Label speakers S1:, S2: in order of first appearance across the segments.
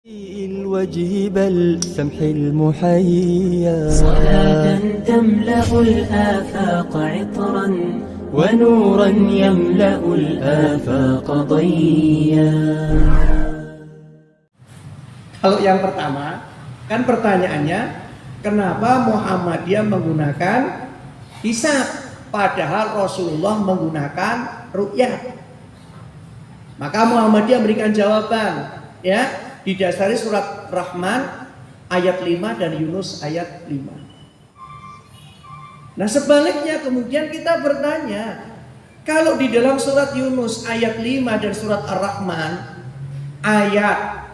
S1: الوجه بل سمح المحيا
S2: صلاة تملأ الآفاق عطرا ونورا يملأ الآفاق ضيا.
S3: Kalau yang pertama, kan pertanyaannya, kenapa Muhammadiyah menggunakan hisab padahal Rasulullah menggunakan ru'yah? Maka Muhammadiyah memberikan jawaban, ya, didasari surat Rahman ayat 5 dan Yunus ayat 5. Nah, sebaliknya kemudian kita bertanya, kalau di dalam surat Yunus ayat 5 dan surat Ar-Rahman ayat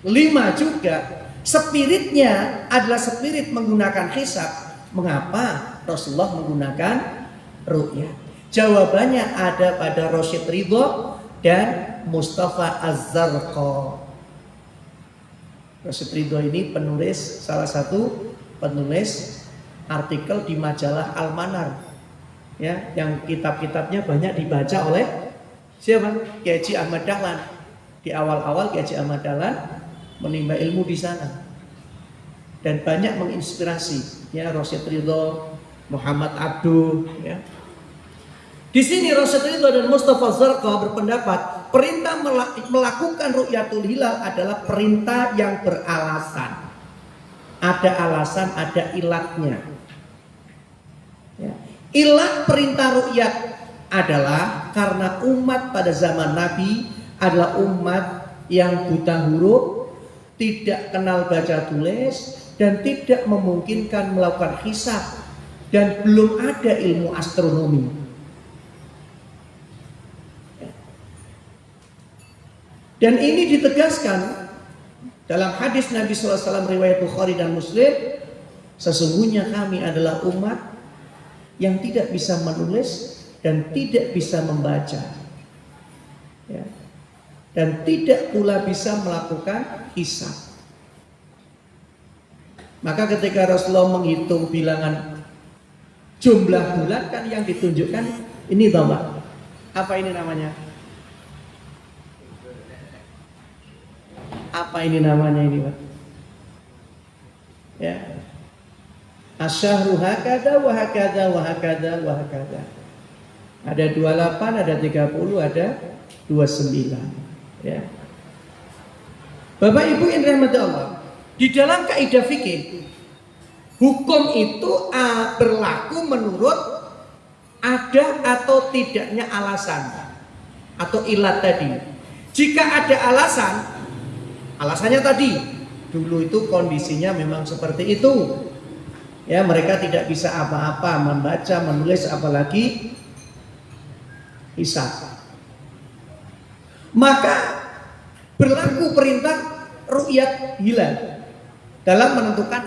S3: 5 juga spiritnya adalah spirit menggunakan hisab, mengapa Rasulullah menggunakan ru'yah? Jawabannya ada pada Rasyid Ridho dan Mustafa Az-Zarqa. Rasyid Ridho ini penulis, salah satu penulis artikel di majalah Al-Manar, ya, yang kitab-kitabnya banyak dibaca oleh siapa? Kiai Haji Ahmad Dahlan. Di awal-awal Kiai Haji Ahmad Dahlan menimba ilmu di sana dan banyak menginspirasi, ya, Rasyid Ridho, Muhammad Abduh, ya. Di sini Rasyid Ridho dan Mustafa Zarqa berpendapat perintah melakukan ru'yatul hilal adalah perintah yang beralasan. Ada alasan, ada ilatnya. Ya. Ilat perintah ru'yat adalah karena umat pada zaman Nabi adalah umat yang buta huruf, tidak kenal baca tulis, dan tidak memungkinkan melakukan hisab, dan belum ada ilmu astronomi. Dan ini ditegaskan dalam hadis Nabi SAW riwayat Bukhari dan Muslim, sesungguhnya kami adalah umat yang tidak bisa menulis dan tidak bisa membaca, ya, dan tidak pula bisa melakukan hisab. Maka ketika Rasulullah menghitung bilangan jumlah bulan, kan yang ditunjukkan ini, Bapak, apa ini namanya? Apa ini namanya ini, Pak? Ya. Asyahru hakada wa hakada wa hakada wa hakada. Ada 28, ada 30, ada 29. Ya. Bapak Ibu yang dirahmati Allah, di dalam kaidah fikih, hukum itu berlaku menurut ada atau tidaknya alasan atau ilat tadi. Jika ada alasan, alasannya tadi, dulu itu kondisinya memang seperti itu, ya, mereka tidak bisa apa-apa, membaca, menulis, apalagi hisab. Maka berlaku perintah ru'yat hilal dalam menentukan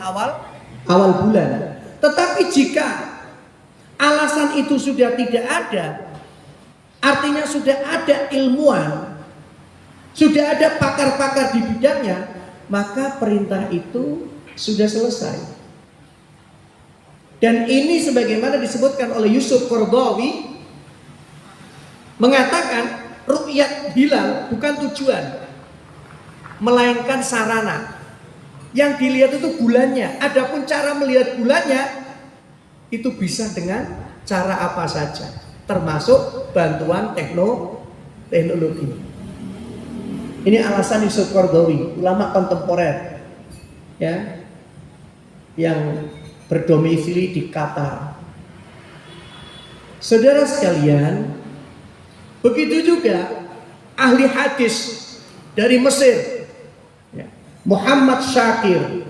S3: awal bulan. Tetapi jika alasan itu sudah tidak ada, artinya sudah ada ilmuwan, sudah ada pakar-pakar di bidangnya, maka perintah itu sudah selesai. Dan ini sebagaimana disebutkan oleh Yusuf Qaradawi, mengatakan ru'yat hilal bukan tujuan, melainkan sarana. Yang dilihat itu bulannya. Adapun cara melihat bulannya itu bisa dengan cara apa saja, termasuk bantuan teknologi. Ini alasan Yusuf Qaradawi, ulama kontemporer, ya, yang berdomisili di Qatar. Saudara sekalian, begitu juga ahli hadis dari Mesir, ya, Muhammad Syakir.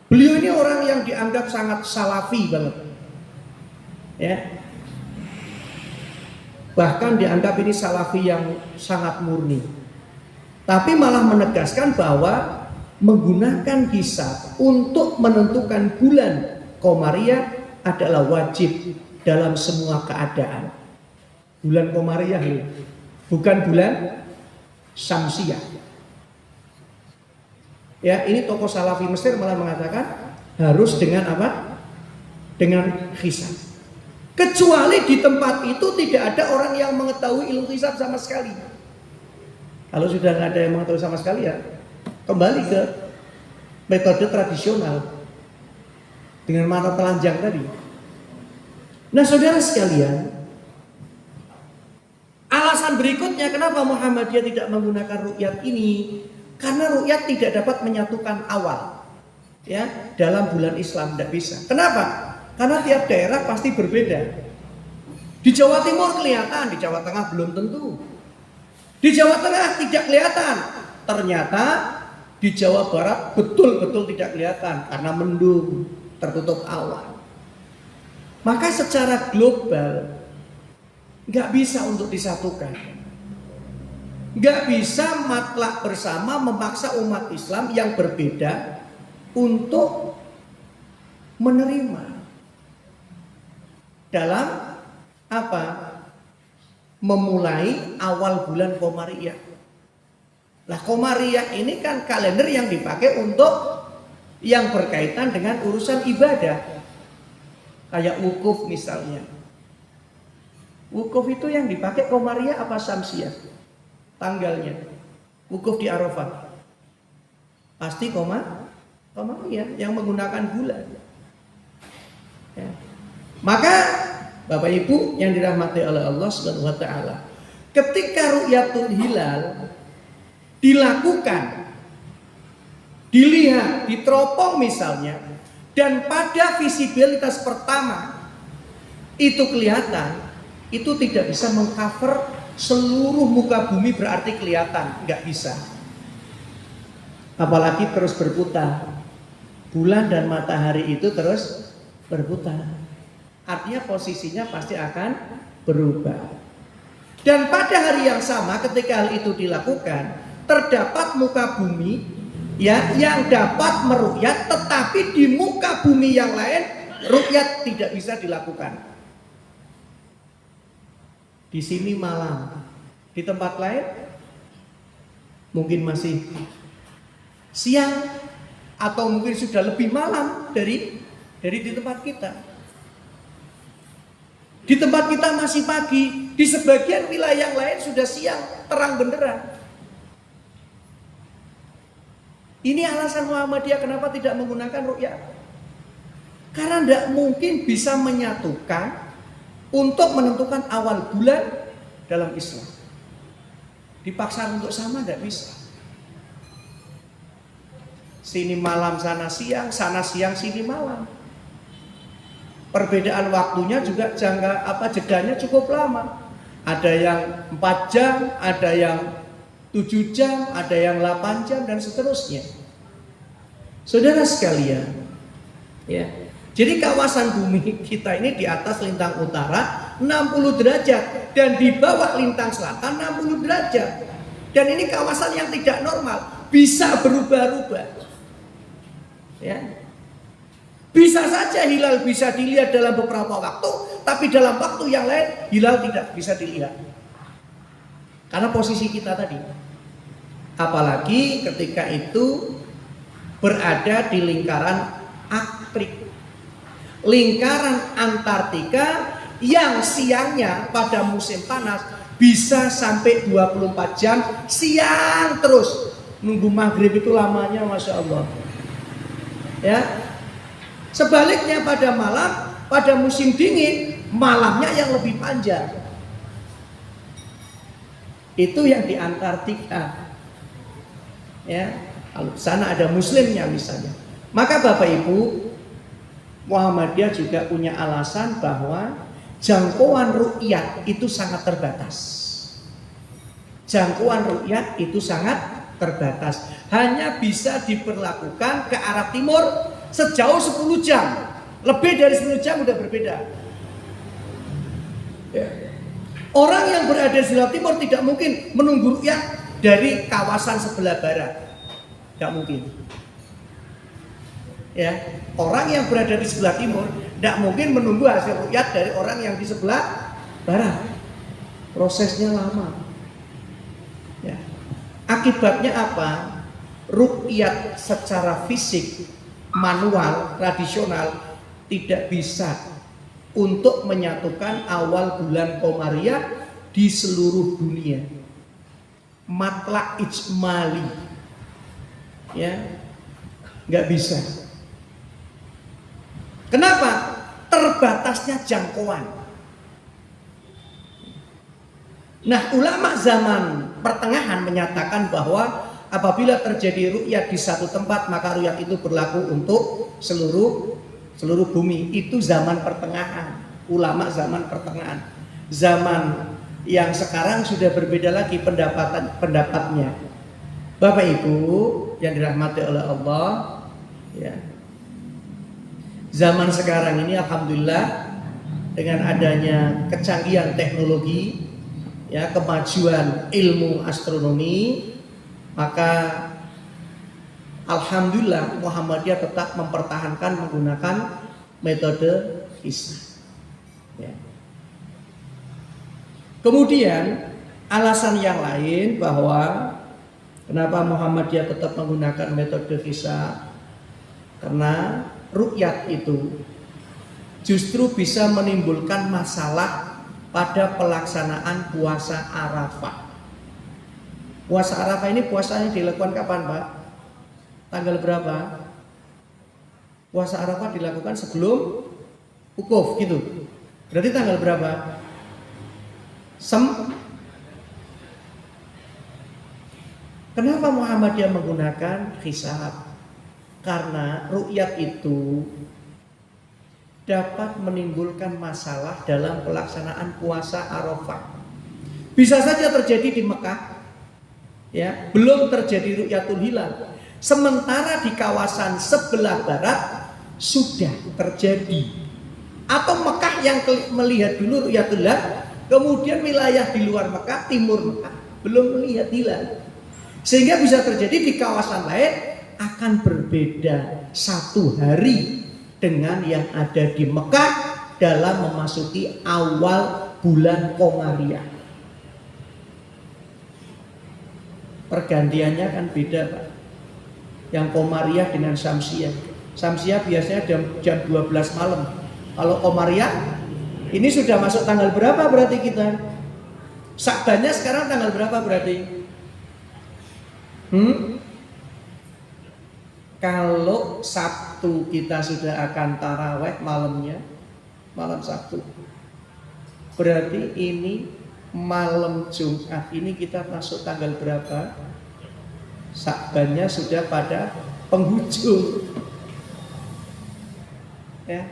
S3: Beliau ini orang yang dianggap sangat salafi banget, ya. Bahkan dianggap ini salafi yang sangat murni. Tapi malah menegaskan bahwa menggunakan hisab untuk menentukan bulan Qamariyah adalah wajib dalam semua keadaan. Bulan Qamariyah, bukan bulan Syamsiyah. Ya, ini tokoh salafi Mesir malah mengatakan harus dengan apa? Dengan hisab. Kecuali di tempat itu tidak ada orang yang mengetahui ilmu hisab sama sekali. Kalau sudah nggak ada yang mengetahui sama sekali, ya kembali ke metode tradisional dengan mata telanjang tadi. Nah, saudara sekalian, alasan berikutnya kenapa Muhammadiyah tidak menggunakan ru'yat ini, karena ru'yat tidak dapat menyatukan awal, ya, dalam bulan Islam, tidak bisa. Kenapa? Karena tiap daerah pasti berbeda. Di Jawa Timur kelihatan, di Jawa Tengah belum tentu. Di Jawa Tengah tidak kelihatan, ternyata di Jawa Barat betul-betul tidak kelihatan karena mendung, tertutup awan. Maka secara global nggak bisa untuk disatukan. Nggak bisa matlak bersama memaksa umat Islam yang berbeda untuk menerima dalam apa? Memulai awal bulan Qomariyah. Nah, Qomariyah ini kan kalender yang dipakai untuk yang berkaitan dengan urusan ibadah. Kayak wukuf misalnya. Wukuf itu yang dipakai Qomariyah apa Syamsiyah? Tanggalnya. Wukuf di Arafah. Pasti Qomariyah yang menggunakan bulan. Ya. Maka Bapak Ibu yang dirahmati oleh Allah Subhanahu wa taala, ketika ru'yatul hilal dilakukan, dilihat, diteropong misalnya, dan pada visibilitas pertama itu kelihatan, itu tidak bisa mengcover seluruh muka bumi berarti kelihatan, nggak bisa. Apalagi terus berputar. Bulan dan matahari itu terus berputar. Artinya posisinya pasti akan berubah. Dan pada hari yang sama ketika hal itu dilakukan, terdapat muka bumi ya yang dapat meru'yat, tetapi di muka bumi yang lain ru'yat tidak bisa dilakukan. Di sini malam, di tempat lain mungkin masih siang atau mungkin sudah lebih malam dari di tempat kita. Di tempat kita masih pagi, di sebagian wilayah yang lain sudah siang, terang benderang. Ini alasan Muhammadiyah kenapa tidak menggunakan ru'yat. Karena tidak mungkin bisa menyatukan untuk menentukan awal bulan dalam Islam. Dipaksa untuk sama tidak bisa. Sini malam, sana siang, sini malam. Perbedaan waktunya juga jedanya cukup lama. Ada yang 4 jam, ada yang 7 jam, ada yang 8 jam dan seterusnya. Saudara sekalian, ya. Jadi kawasan bumi kita ini di atas lintang utara 60 derajat dan di bawah lintang selatan 60 derajat. Dan ini kawasan yang tidak normal, bisa berubah-ubah. Ya. Bisa saja hilal bisa dilihat dalam beberapa waktu, tapi dalam waktu yang lain hilal tidak bisa dilihat. Karena posisi kita tadi. Apalagi ketika itu berada di lingkaran Arktik. Lingkaran Antartika yang siangnya pada musim panas bisa sampai 24 jam siang terus. Nunggu maghrib itu lamanya Masya Allah. Ya. Sebaliknya pada malam, pada musim dingin, malamnya yang lebih panjang. Itu yang di Antartika. Ya, kalau sana ada muslimnya misalnya. Maka Bapak Ibu, Muhammadiyah juga punya alasan bahwa jangkauan ru'yat itu sangat terbatas. Jangkauan ru'yat itu sangat terbatas. Hanya bisa diberlakukan ke arah timur sejauh 10 jam. Lebih dari 10 jam udah berbeda. Ya. Orang yang berada di sebelah timur tidak mungkin menunggu ru'yat dari kawasan sebelah barat. Tidak mungkin. Ya, orang yang berada di sebelah timur tidak mungkin menunggu hasil ru'yat dari orang yang di sebelah barat. Prosesnya lama. Ya. Akibatnya apa? Ru'yat secara fisik, manual, tradisional tidak bisa untuk menyatukan awal bulan Qomariyah di seluruh dunia. matlak ijmali, ya, nggak bisa. Kenapa? Terbatasnya jangkauan. Nah, ulama zaman pertengahan menyatakan bahwa apabila terjadi ru'yat di satu tempat, maka ru'yat itu berlaku untuk seluruh bumi. Itu zaman pertengahan, ulama zaman pertengahan. Zaman yang sekarang sudah berbeda lagi pendapatnya. Bapak Ibu yang dirahmati oleh Allah, ya. Zaman sekarang ini alhamdulillah dengan adanya kecanggihan teknologi, ya, kemajuan ilmu astronomi, maka alhamdulillah Muhammadiyah tetap mempertahankan menggunakan metode hisab. Ya. Kemudian alasan yang lain bahwa kenapa Muhammadiyah tetap menggunakan metode hisab, karena ru'yat itu justru bisa menimbulkan masalah pada pelaksanaan puasa Arafah. Puasa Arafah ini puasanya dilakukan kapan, Pak? Tanggal berapa? Puasa Arafah dilakukan sebelum wukuf gitu. Berarti tanggal berapa? Kenapa Muhammadiyah menggunakan hisab? Karena ru'yat itu dapat menimbulkan masalah dalam pelaksanaan puasa Arafah. Bisa saja terjadi di Mekah, ya, belum terjadi ru'yatul hilal. Sementara di kawasan sebelah barat sudah terjadi. Atau Mekah yang melihat dulu ru'yatul hilal, kemudian wilayah di luar Mekah, timur Mekah, belum melihat hilal. Sehingga bisa terjadi di kawasan lain akan berbeda 1 hari dengan yang ada di Mekah dalam memasuki awal bulan Komariah. Pergantiannya kan beda, Pak. Yang Komariah dengan Syamsiah. Syamsiah biasanya jam 12 malam. Kalau Komariah ini sudah masuk tanggal berapa berarti kita? Syakbannya sekarang tanggal berapa berarti? Kalau Sabtu kita sudah akan taraweh malamnya, malam Sabtu, berarti ini malam Jumat ini kita masuk tanggal berapa? Syakbannya sudah pada penghujung, ya.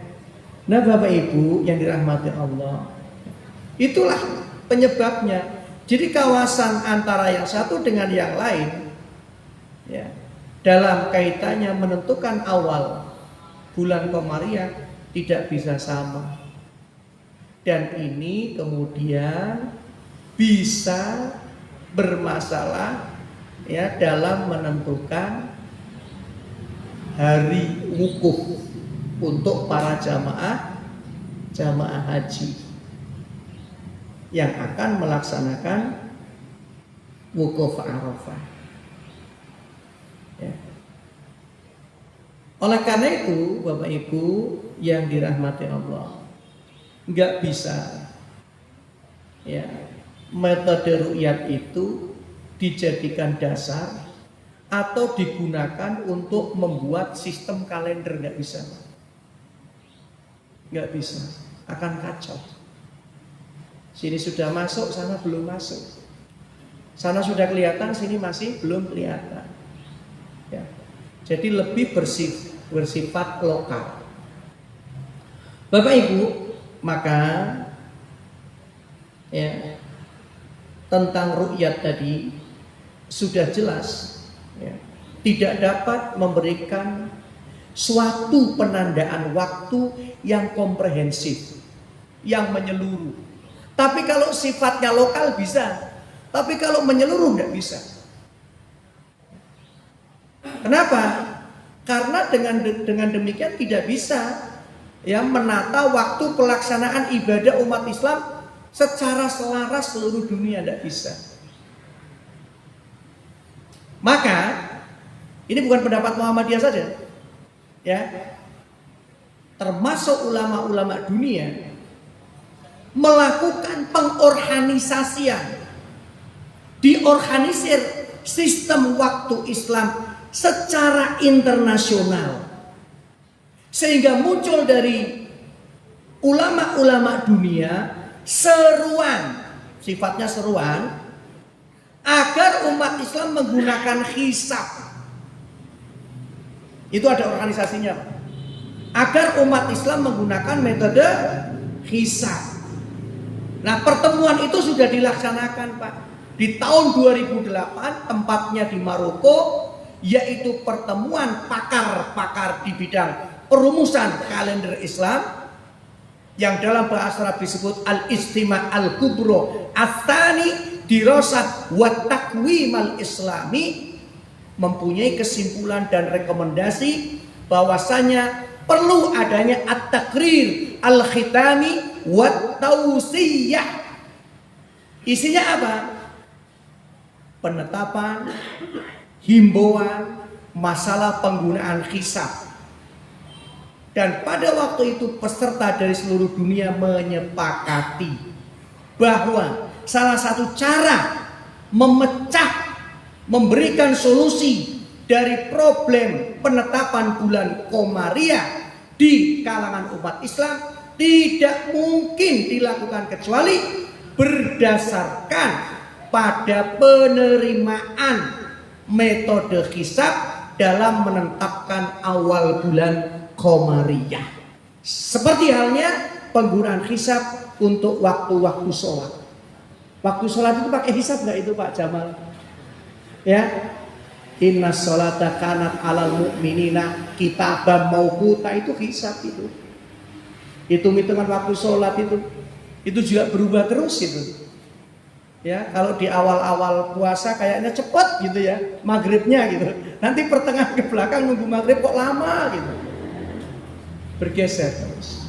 S3: Nah, Bapak Ibu yang dirahmati Allah, itulah penyebabnya. Jadi kawasan antara yang satu dengan yang lain, ya, dalam kaitannya menentukan awal bulan Komariah tidak bisa sama. Dan ini kemudian bisa bermasalah, ya, dalam menentukan hari wukuf untuk para jamaah haji yang akan melaksanakan wukuf Arafah. Ya. Oleh karena itu, Bapak Ibu yang dirahmati Allah, nggak bisa, ya, metode ru'yat itu dijadikan dasar atau digunakan untuk membuat sistem kalender, nggak bisa, nggak bisa, akan kacau. Sini sudah masuk, sana belum masuk. Sana sudah kelihatan, sini masih belum kelihatan. Ya. Jadi lebih bersifat lokal. Bapak Ibu, maka, ya, tentang ru'yat tadi sudah jelas, ya, tidak dapat memberikan suatu penandaan waktu yang komprehensif, yang menyeluruh. Tapi kalau sifatnya lokal bisa, tapi kalau menyeluruh tidak bisa. Kenapa? Karena dengan demikian tidak bisa, ya, menata waktu pelaksanaan ibadah umat Islam secara selaras seluruh dunia, tidak bisa. Maka ini bukan pendapat Muhammadiyah saja, ya, termasuk ulama-ulama dunia melakukan pengorganisasian diorganisir sistem waktu Islam secara internasional. Sehingga muncul dari ulama-ulama dunia seruan, sifatnya seruan, agar umat Islam menggunakan hisab. Itu ada organisasinya, Pak. Agar umat Islam menggunakan metode hisab. Nah, pertemuan itu sudah dilaksanakan, Pak. Di tahun 2008, tempatnya di Maroko, yaitu pertemuan pakar-pakar di bidang perumusan kalender Islam yang dalam bahasa Arab disebut Al-Istima' Al-Kubro Atsani Dirasah wa Takwim Al-Islami, mempunyai kesimpulan dan rekomendasi bahwasanya perlu adanya at-takrir al-khitami wa tausiyah. Isinya apa? Penetapan, himbauan masalah penggunaan hisab. Dan pada waktu itu peserta dari seluruh dunia menyepakati bahwa salah satu cara memecah, memberikan solusi dari problem penetapan bulan Komariah di kalangan umat Islam tidak mungkin dilakukan kecuali berdasarkan pada penerimaan metode hisab dalam menetapkan awal bulan Komariah. Seperti halnya penggunaan hisab untuk waktu-waktu sholat. Waktu sholat itu pakai hisab nggak itu Pak Jamal? Ya, inna sholata kanat alal mu'minina kitaban mauquta, itu hisab itu. Hitung-hitungan waktu sholat itu juga berubah terus itu. Ya, kalau di awal-awal puasa kayaknya cepat gitu ya, maghribnya gitu. Nanti pertengahan ke belakang nunggu maghrib kok lama gitu. Bergeser terus.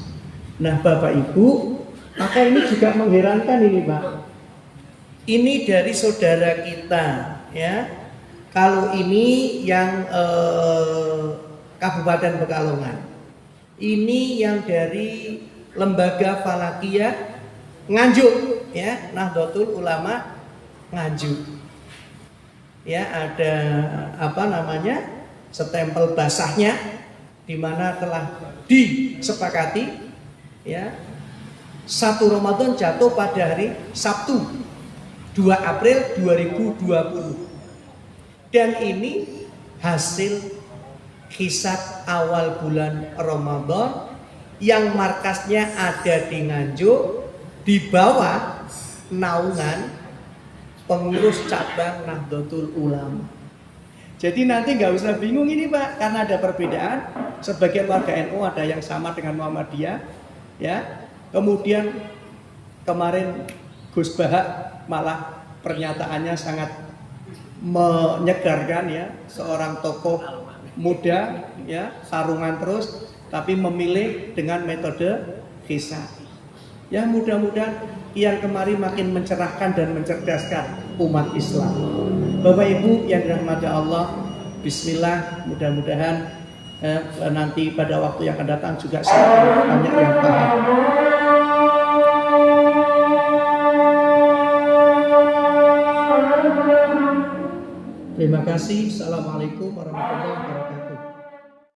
S3: Nah, Bapak Ibu, maka ini juga mengherankan ini, Pak. Ini dari saudara kita, ya. Kalau ini yang Kabupaten Pekalongan. Ini yang dari Lembaga Falakiyah Nganjuk, ya, Nahdlatul Ulama Nganjuk. Ya, ada apa namanya? Stempel basahnya, di mana telah disepakati, ya, 1 Ramadan jatuh pada hari Sabtu 2 April 2020. Dan ini hasil hisab awal bulan Ramadan yang markasnya ada di Nganjuk, di bawah naungan pengurus cabang Nahdlatul Ulama. Jadi nanti nggak usah bingung ini Pak, karena ada perbedaan. Sebagian warga NU ada yang sama dengan Muhammadiyah, ya. Kemudian kemarin Gus Bahak malah pernyataannya sangat menyegarkan, ya. Seorang tokoh muda, ya, sarungan terus, tapi memilih dengan metode hisab. Ya, mudah-mudahan yang kemarin makin mencerahkan dan mencerdaskan umat Islam. Bapak Ibu yang dirahmati Allah, bismillah, mudah-mudahan nanti pada waktu yang akan datang juga semakin banyak yang paham. Terima kasih. Assalamualaikum warahmatullahi wabarakatuh.